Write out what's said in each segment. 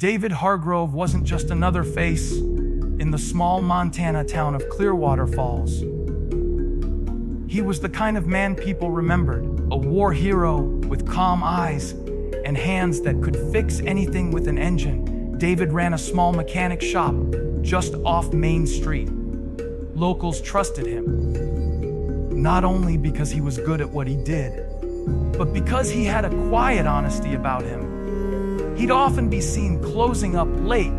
David Hargrove wasn't just another face in the small Montana town of Clearwater Falls. He was the kind of man people remembered, a war hero with calm eyes and hands that could fix anything with an engine. David ran a small mechanic shop just off Main Street. Locals trusted him, not only because he was good at what he did, but because he had a quiet honesty about him. He'd often be seen closing up late,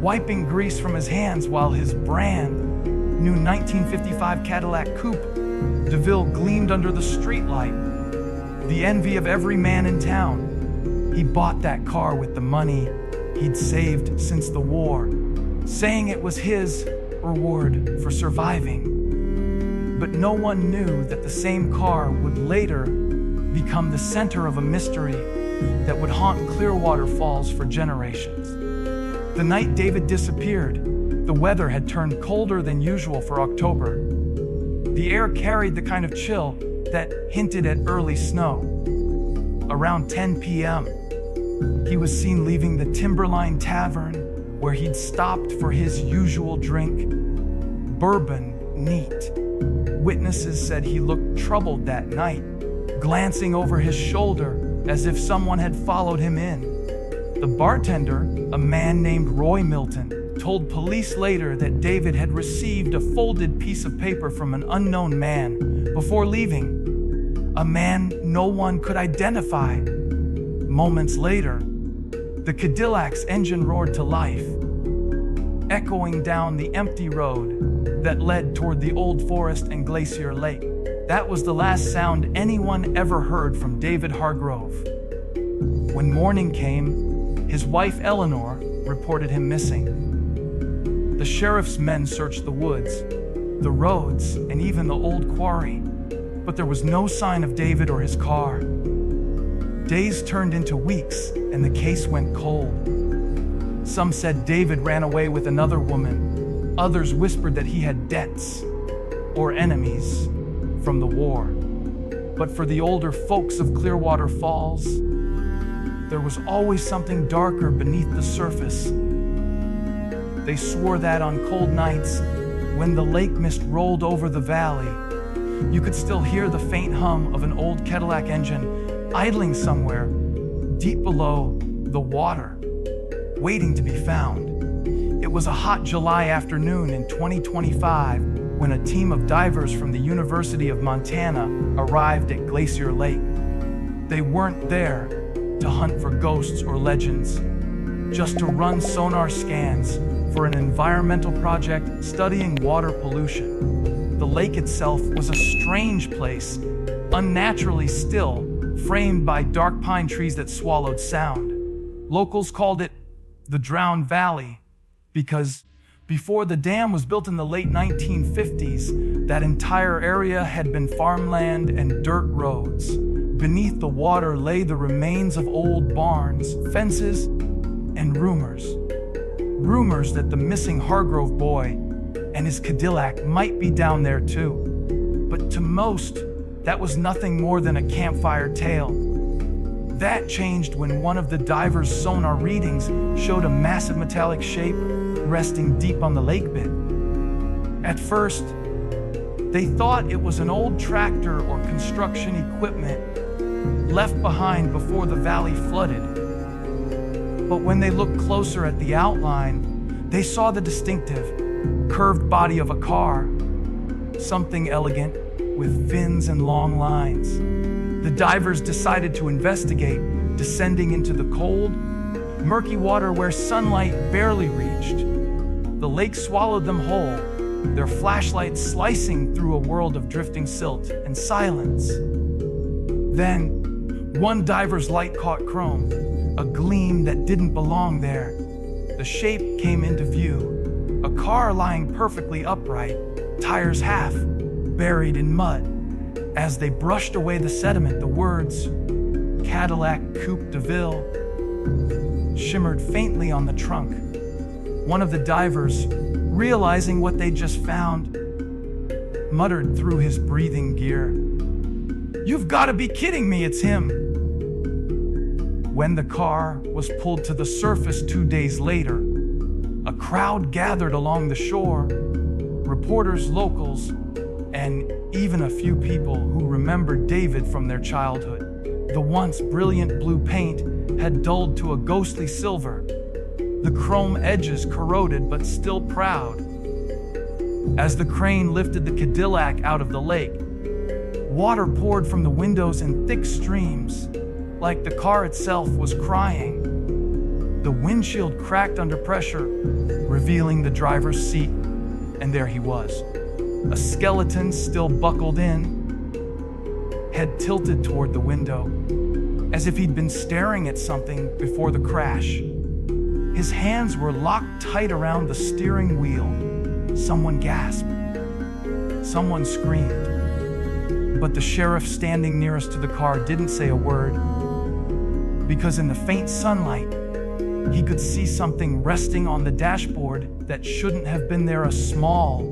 wiping grease from his hands while his brand new 1955 Cadillac Coupe DeVille gleamed under the streetlight, the envy of every man in town. He bought that car with the money he'd saved since the war, saying it was his reward for surviving. But no one knew that the same car would later become the center of a mystery that would haunt Clearwater Falls for generations. The night David disappeared, the weather had turned colder than usual for October. The air carried the kind of chill that hinted at early snow. Around 10 p.m., he was seen leaving the Timberline Tavern, where he'd stopped for his usual drink, bourbon neat. Witnesses said he looked troubled that night, glancing over his shoulder as if someone had followed him in. The bartender, a man named Roy Milton, told police later that David had received a folded piece of paper from an unknown man before leaving, a man no one could identify. Moments later, the Cadillac's engine roared to life, echoing down the empty road that led toward the Old Forest and Glacier Lake. That was the last sound anyone ever heard from David Hargrove. When morning came, his wife Eleanor reported him missing. The sheriff's men searched the woods, the roads, and even the old quarry, but there was no sign of David or his car. Days turned into weeks, and the case went cold. Some said David ran away with another woman. Others whispered that he had debts or enemies from the war. But for the older folks of Clearwater Falls, there was always something darker beneath the surface. They swore that on cold nights, when the lake mist rolled over the valley, you could still hear the faint hum of an old Cadillac engine idling somewhere deep below the water, waiting to be found. It was a hot July afternoon in 2025 when a team of divers from the University of Montana arrived at Glacier Lake. They weren't there to hunt for ghosts or legends, just to run sonar scans for an environmental project studying water pollution. The lake itself was a strange place, unnaturally still, framed by dark pine trees that swallowed sound. Locals called it the Drowned Valley because before the dam was built in the late 1950s, that entire area had been farmland and dirt roads. Beneath the water lay the remains of old barns, fences, and rumors. Rumors that the missing Hargrove boy and his Cadillac might be down there too. But to most, that was nothing more than a campfire tale. That changed when one of the divers' sonar readings showed a massive metallic shape resting deep on the lake bed. At first, they thought it was an old tractor or construction equipment left behind before the valley flooded. But when they looked closer at the outline, they saw the distinctive, curved body of a car, something elegant with fins and long lines. The divers decided to investigate, descending into the cold, murky water where sunlight barely reached. The lake swallowed them whole, their flashlights slicing through a world of drifting silt and silence. Then, one diver's light caught chrome, a gleam that didn't belong there. The shape came into view, a car lying perfectly upright, tires half buried in mud. As they brushed away the sediment, the words Cadillac Coupe DeVille shimmered faintly on the trunk. One of the divers, realizing what they'd just found, muttered through his breathing gear, "You've got to be kidding me, it's him." When the car was pulled to the surface 2 days later, a crowd gathered along the shore, reporters, locals, and even a few people who remembered David from their childhood. The once brilliant blue paint had dulled to a ghostly silver, the chrome edges corroded but still proud. As the crane lifted the Cadillac out of the lake, water poured from the windows in thick streams, like the car itself was crying. The windshield cracked under pressure, revealing the driver's seat, and there he was, a skeleton still buckled in, head tilted toward the window, as if he'd been staring at something before the crash. His hands were locked tight around the steering wheel. Someone gasped. Someone screamed. But the sheriff standing nearest to the car didn't say a word, because in the faint sunlight, he could see something resting on the dashboard that shouldn't have been there, a small,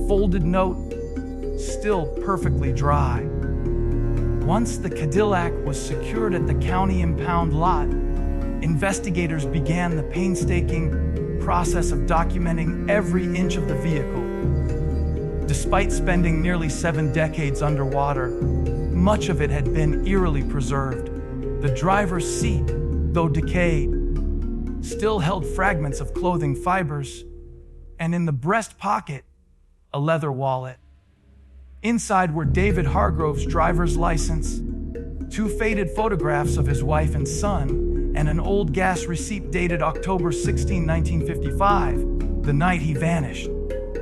folded note, still perfectly dry. Once the Cadillac was secured at the county impound lot, investigators began the painstaking process of documenting every inch of the vehicle. Despite spending nearly 7 decades underwater, much of it had been eerily preserved. The driver's seat, though decayed, still held fragments of clothing fibers, and in the breast pocket, a leather wallet. Inside were David Hargrove's driver's license, 2 faded photographs of his wife and son, and an old gas receipt dated October 16, 1955, the night he vanished.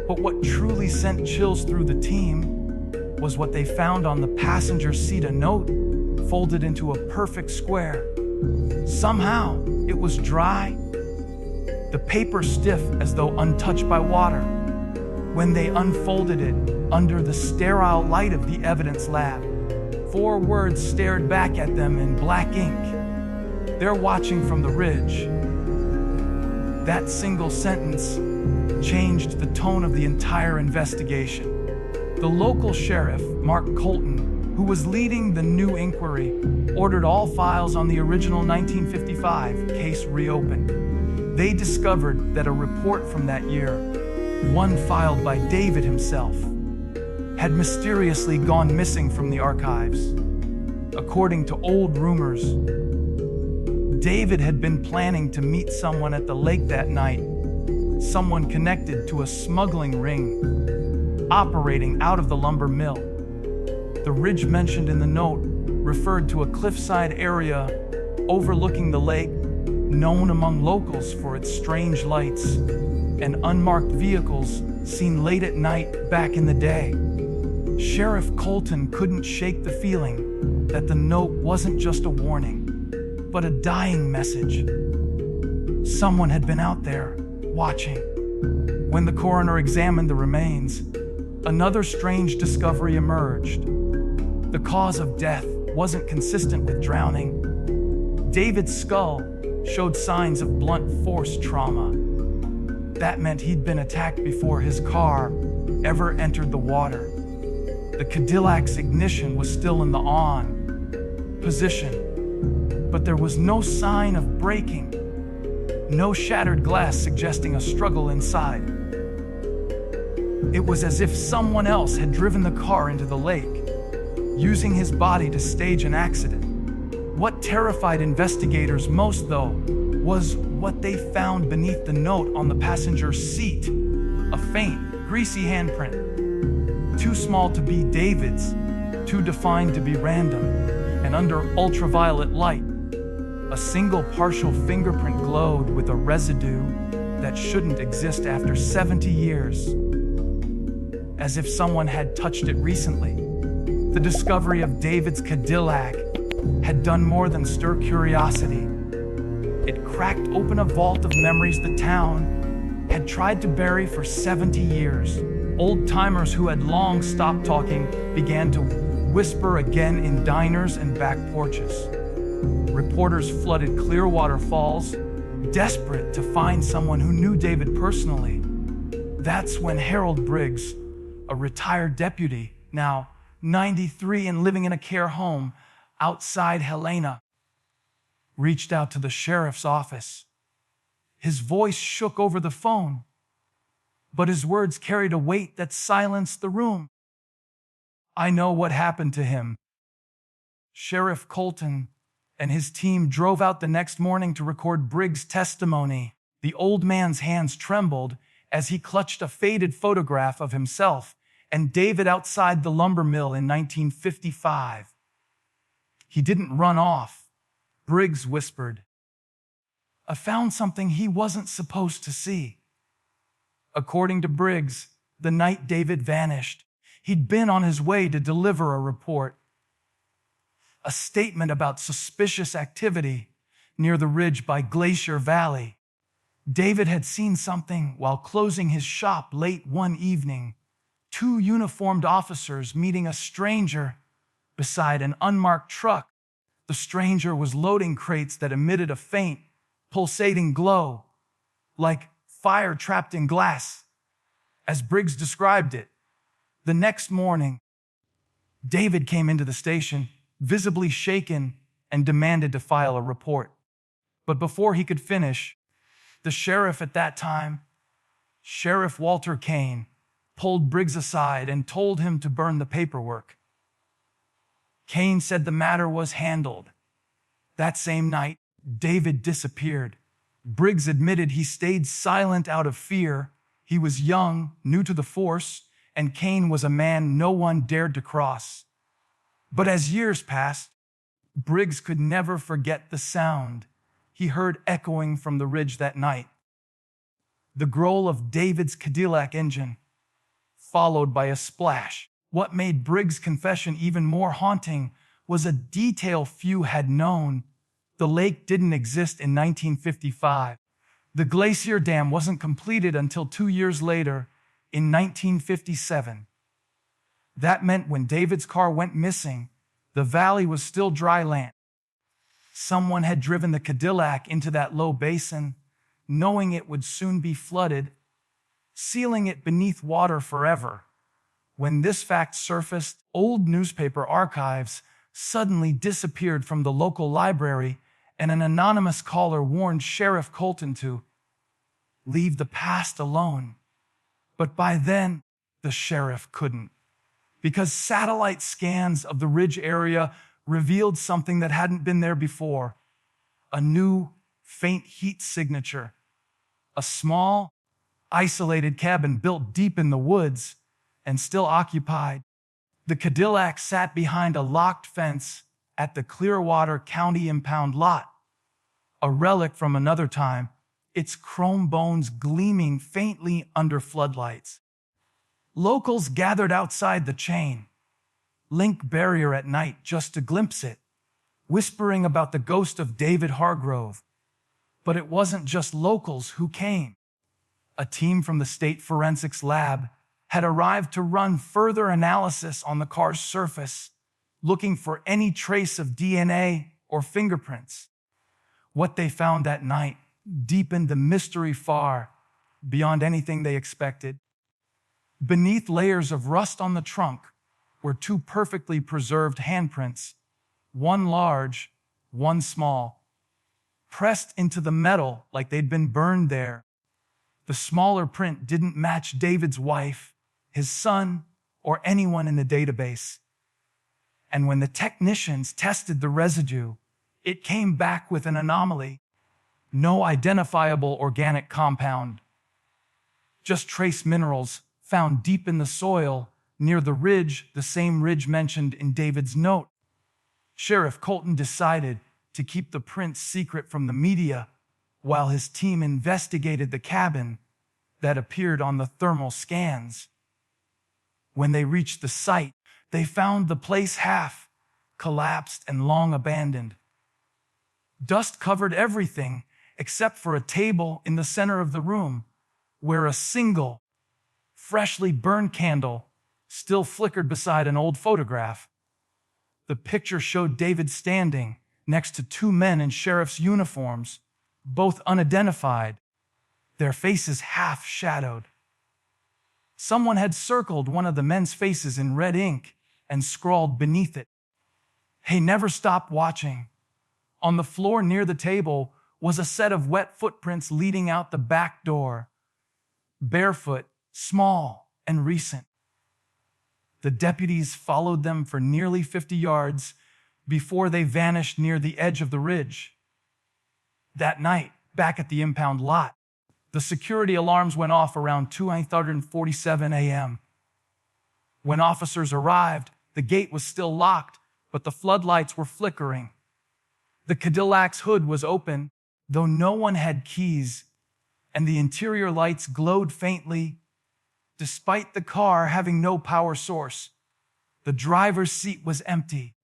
But what truly sent chills through the team was what they found on the passenger seat, a note folded into a perfect square. Somehow, it was dry, the paper stiff as though untouched by water. When they unfolded it under the sterile light of the evidence lab, 4 words stared back at them in black ink. "They're watching from the ridge." That single sentence changed the tone of the entire investigation. The local sheriff, Mark Colton, who was leading the new inquiry, ordered all files on the original 1955 case reopened. They discovered that a report from that year, one filed by David himself, had mysteriously gone missing from the archives. According to old rumors, David had been planning to meet someone at the lake that night, someone connected to a smuggling ring operating out of the lumber mill. The ridge mentioned in the note referred to a cliffside area overlooking the lake, known among locals for its strange lights and unmarked vehicles seen late at night back in the day. Sheriff Colton couldn't shake the feeling that the note wasn't just a warning, but a dying message. Someone had been out there, watching. When the coroner examined the remains, another strange discovery emerged. The cause of death wasn't consistent with drowning. David's skull showed signs of blunt force trauma. That meant he'd been attacked before his car ever entered the water. The Cadillac's ignition was still in the on position, but there was no sign of braking, no shattered glass suggesting a struggle inside. It was as if someone else had driven the car into the lake, using his body to stage an accident. What terrified investigators most, though, was what they found beneath the note on the passenger's seat. A faint, greasy handprint, too small to be David's, too defined to be random, and under ultraviolet light, a single partial fingerprint glowed with a residue that shouldn't exist after 70 years, as if someone had touched it recently. The discovery of David's Cadillac had done more than stir curiosity. It cracked open a vault of memories the town had tried to bury for 70 years. Old-timers who had long stopped talking began to whisper again in diners and back porches. Reporters flooded Clearwater Falls, desperate to find someone who knew David personally. That's when Harold Briggs, a retired deputy, now 93 and living in a care home outside Helena, reached out to the sheriff's office. His voice shook over the phone, but his words carried a weight that silenced the room. "I know what happened to him." Sheriff Colton and his team drove out the next morning to record Briggs' testimony. The old man's hands trembled as he clutched a faded photograph of himself and David outside the lumber mill in 1955. "He didn't run off," Briggs whispered. "I found something he wasn't supposed to see." According to Briggs, the night David vanished, he'd been on his way to deliver a report. A statement about suspicious activity near the ridge by Glacier Valley. David had seen something while closing his shop late one evening. Two uniformed officers meeting a stranger beside an unmarked truck. The stranger was loading crates that emitted a faint, pulsating glow, like fire trapped in glass, as Briggs described it. The next morning, David came into the station, visibly shaken, and demanded to file a report. But before he could finish, the sheriff at that time, Sheriff Walter Kane, pulled Briggs aside and told him to burn the paperwork. Kane said the matter was handled. That same night, David disappeared. Briggs admitted he stayed silent out of fear. He was young, new to the force, and Kane was a man no one dared to cross. But as years passed, Briggs could never forget the sound he heard echoing from the ridge that night. The growl of David's Cadillac engine, followed by a splash. What made Briggs' confession even more haunting was a detail few had known. The lake didn't exist in 1955. The Glacier Dam wasn't completed until 2 years later, in 1957. That meant when David's car went missing, the valley was still dry land. Someone had driven the Cadillac into that low basin, knowing it would soon be flooded, sealing it beneath water forever. When this fact surfaced, old newspaper archives suddenly disappeared from the local library, and an anonymous caller warned Sheriff Colton to leave the past alone. But by then, the sheriff couldn't, because satellite scans of the ridge area revealed something that hadn't been there before: a new, faint heat signature. A small, isolated cabin built deep in the woods and still occupied. The Cadillac sat behind a locked fence at the Clearwater County impound lot, a relic from another time, its chrome bones gleaming faintly under floodlights. Locals gathered outside the chain link barrier at night just to glimpse it, whispering about the ghost of David Hargrove. But it wasn't just locals who came. A team from the state forensics lab had arrived to run further analysis on the car's surface, looking for any trace of DNA or fingerprints. What they found that night deepened the mystery far beyond anything they expected. Beneath layers of rust on the trunk were two perfectly preserved handprints, one large, one small, pressed into the metal like they'd been burned there. The smaller print didn't match David's wife, his son, or anyone in the database. And when the technicians tested the residue, it came back with an anomaly. No identifiable organic compound, just trace minerals found deep in the soil near the ridge, the same ridge mentioned in David's note. Sheriff Colton decided to keep the prints secret from the media while his team investigated the cabin that appeared on the thermal scans. When they reached the site, they found the place half collapsed and long abandoned. Dust covered everything except for a table in the center of the room, where a single, freshly burned candle still flickered beside an old photograph. The picture showed David standing next to two men in sheriff's uniforms, both unidentified, their faces half shadowed. Someone had circled one of the men's faces in red ink and scrawled beneath it, "Hey, never stop watching. On the floor near the table was a set of wet footprints leading out the back door. Barefoot, small, and recent. The deputies followed them for nearly 50 yards before they vanished near the edge of the ridge. That night, back at the impound lot, the security alarms went off around 2:47 a.m. When officers arrived, the gate was still locked, but the floodlights were flickering. The Cadillac's hood was open, though no one had keys, and the interior lights glowed faintly, despite the car having no power source. The driver's seat was empty.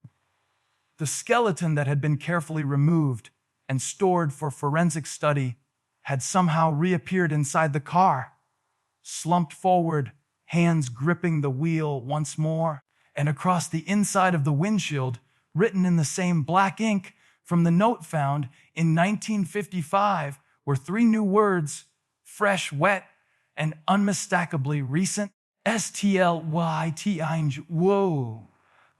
The skeleton that had been carefully removed and stored for forensic study had somehow reappeared inside the car, slumped forward, hands gripping the wheel once more, and across the inside of the windshield, written in the same black ink from the note found in 1955, were 3 new words: fresh, wet, and unmistakably recent. STLYT. Whoa.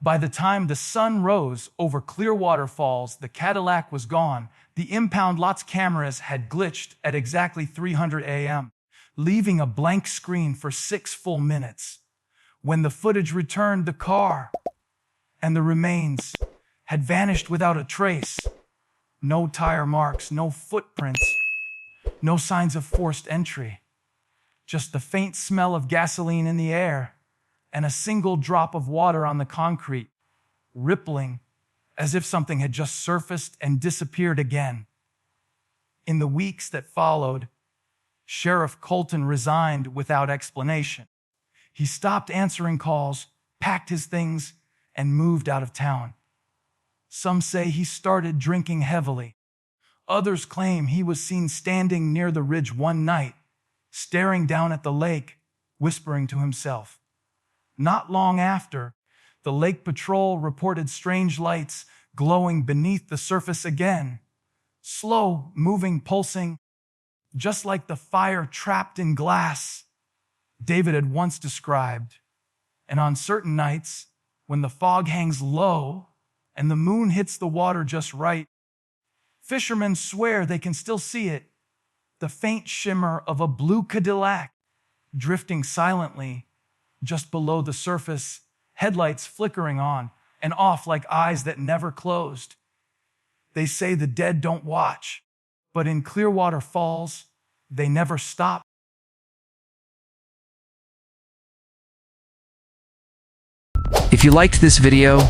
By the time the sun rose over Clearwater Falls, the Cadillac was gone. The impound lot's cameras had glitched at exactly 300 a.m., leaving a blank screen for 6 full minutes. When the footage returned, the car and the remains had vanished without a trace. No tire marks, no footprints, no signs of forced entry. Just the faint smell of gasoline in the air and a single drop of water on the concrete, rippling as if something had just surfaced and disappeared again. In the weeks that followed, Sheriff Colton resigned without explanation. He stopped answering calls, packed his things, and moved out of town. Some say he started drinking heavily. Others claim he was seen standing near the ridge one night, staring down at the lake, whispering to himself. Not long after, the Lake Patrol reported strange lights glowing beneath the surface again, slow, moving, pulsing, just like the fire trapped in glass David had once described. And on certain nights, when the fog hangs low and the moon hits the water just right, fishermen swear they can still see it, the faint shimmer of a blue Cadillac drifting silently just below the surface, headlights flickering on and off like eyes that never closed. They say the dead don't watch, but in Clearwater Falls, they never stop. If you liked this video,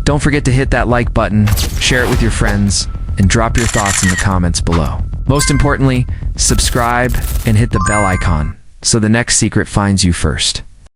don't forget to hit that like button, share it with your friends, and drop your thoughts in the comments below. Most importantly, subscribe and hit the bell icon so the next secret finds you first.